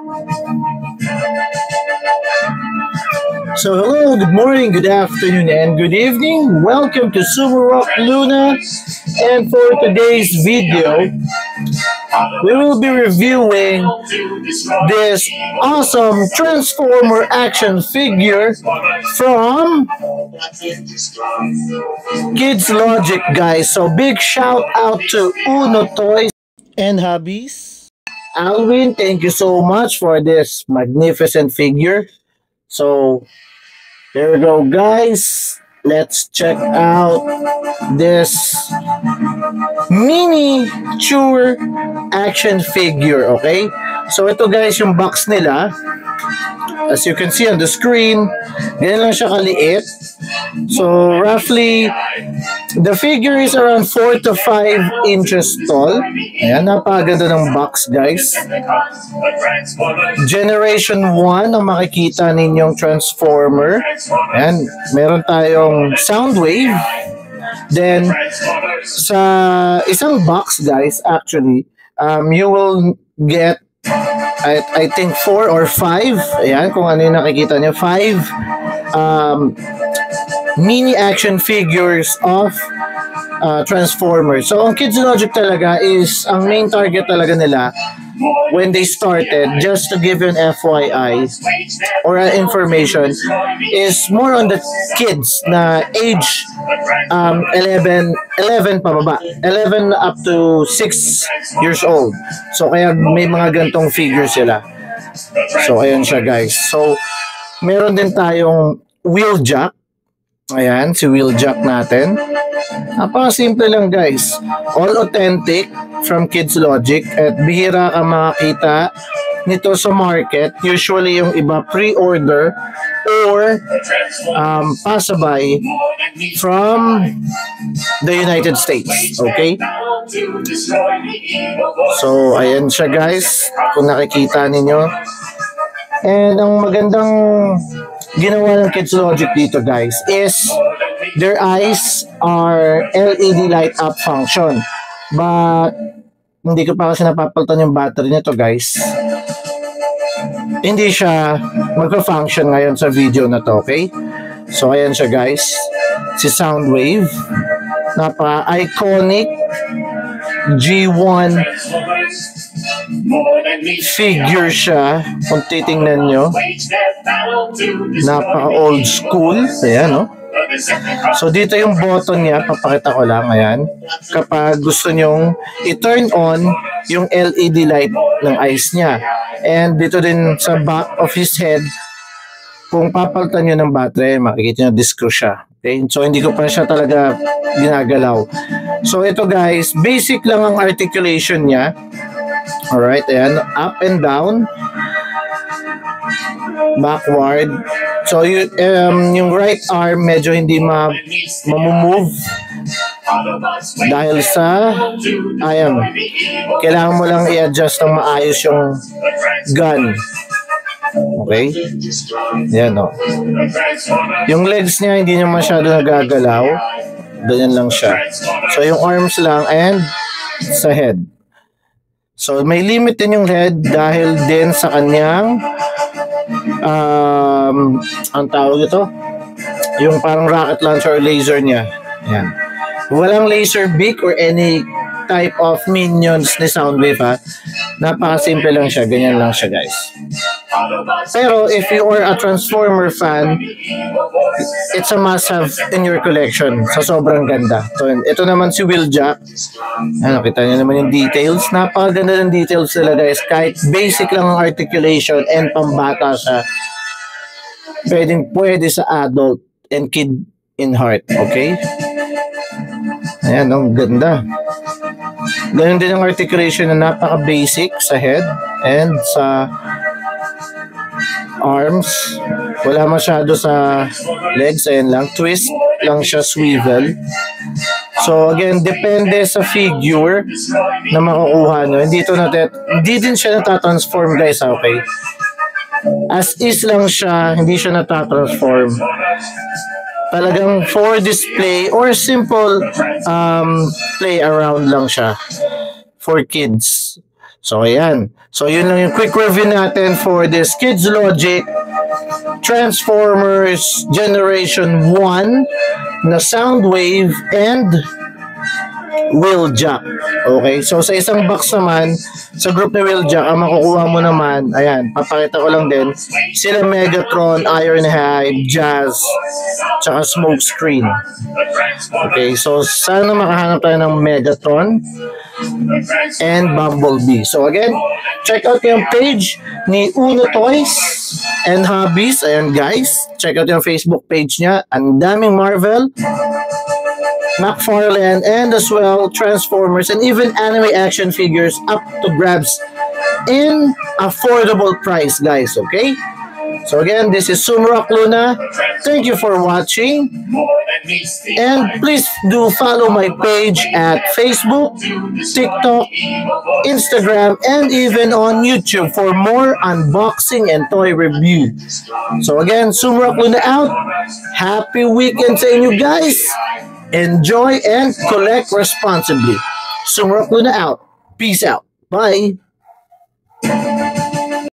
So hello, good morning, good afternoon, and good evening. Welcome to Sumo Rock Luna. And for today's video, we will be reviewing this awesome Transformer action figure from Kids Logic, guys. So big shout out to Uno Toys and Hobbies. Alwin, thank you so much for this magnificent figure. So here we go, guys. Let's check out this miniature action figure, okay? So ito, guys, yung box nila. As you can see on the screen, ganyan lang siya kaliit. So roughly, the figure is around 4 to 5 inches tall. Ayan, napakaganda ng box, guys. Generation 1 ang makikita ninyong Transformer. Ayan, meron tayong Soundwave. Then, sa isang box, guys, actually, you will get I think 4 or 5. Ayan, kung ano yung nakikita nyo. 5 mini action figures of Transformers. So, ang Kids Logic talaga is, ang main target talaga nila when they started, just to give you an FYI or information, is more on the kids na age 11 pababa. 11 up to 6 years old. So, kaya may mga gantong figures sila. So, ayan siya, guys. So, meron din tayong Wheeljack. Ayan, si Wheeljack natin. Napaka-simple lang, guys. All authentic from Kids Logic at bihira ka makakita nito sa market. Usually yung iba pre-order or pasabay from the United States. Okay? So, ayan siya, guys. Kung nakikita ninyo. And ang magandang ginawa ng Kids Logic dito, guys, is their eyes are LED light up function. But hindi ko pa kasi napapalitan yung battery nito, guys. Hindi siya magpa-function ngayon sa video na to, okay? So ayan siya, guys. Si Soundwave. Napaka-iconic G1 figure siya. Kung titingnan nyo, napaka-old school. Ayan, no? So, dito yung button niya. Papakita ko lang. Ayan. Kapag gusto nyong i-turn on yung LED light ng eyes niya. And dito din sa back of his head, kung papalitan nyo ng battery, makikita nyo disc siya. Okay? So, hindi ko pa siya talaga ginagalaw. So, ito, guys, basic lang ang articulation niya. Alright, ayan. Up and down. Backward. So, yung right arm, medyo hindi mamumove. Dahil sa, ayan, kailangan mo lang i-adjust ng maayos yung gun. Okay? Yan, no. Yung legs niya, hindi niya masyado nagagalaw. Ganyan lang siya. So, yung arms lang and sa head. So, may limit din yung head dahil din sa kanyang ang tawag ito, yung parang rocket launcher or laser niya. Yan. Walang laser beak or any type of minions ni Soundwave, ha. Napaka-simple lang siya. Ganyan lang siya, guys. Pero if you are a Transformer fan, it's a must-have in your collection. So, sobrang ganda. So, ito naman si Wheeljack. Ano, kita nyo naman yung details. Napakaganda ng details nila, guys. Kahit basic lang ang articulation and pambata siya, pwede sa adult and kid in heart. Okay? Ayan, ang ganda. Ganun din ang articulation na napaka-basic sa head and sa arms. Wala masyado sa legs. Ayan lang. Twist lang siya, swivel. So, again, depende sa figure na makukuha nyo. Hindi din siya natatransform, guys. Okay? As is lang siya. Hindi siya natatransform. Talagang for display or simple play around lang siya for kids. So, ayan. So, yun lang yung quick review natin for this Kids Logic Transformers Generation 1 na Soundwave and Wheeljack. Okay, so sa isang box naman, sa group ni Wheeljack, ang makukuha mo naman, ayan, papakita ko lang din, sila Megatron, Ironhide, Jazz, tsaka Smokescreen. Okay, so sana makahanap tayo ng Megatron and Bumblebee. So again, check out yung page ni Uno Toys and Hobbies. Ayan guys, check out yung Facebook page niya. Ang daming Marvel, McFarlane, and as well Transformers and even anime action figures up to grabs in affordable price, guys. Okay, so again, this is Sumrock Luna. Thank you for watching, and please do follow my page at Facebook, TikTok, Instagram, and even on YouTube for more unboxing and toy review. So again, Sumrock Luna out. Happy weekend sa inyo guys. Enjoy and collect responsibly. Sumrock Luna out. Peace out. Bye.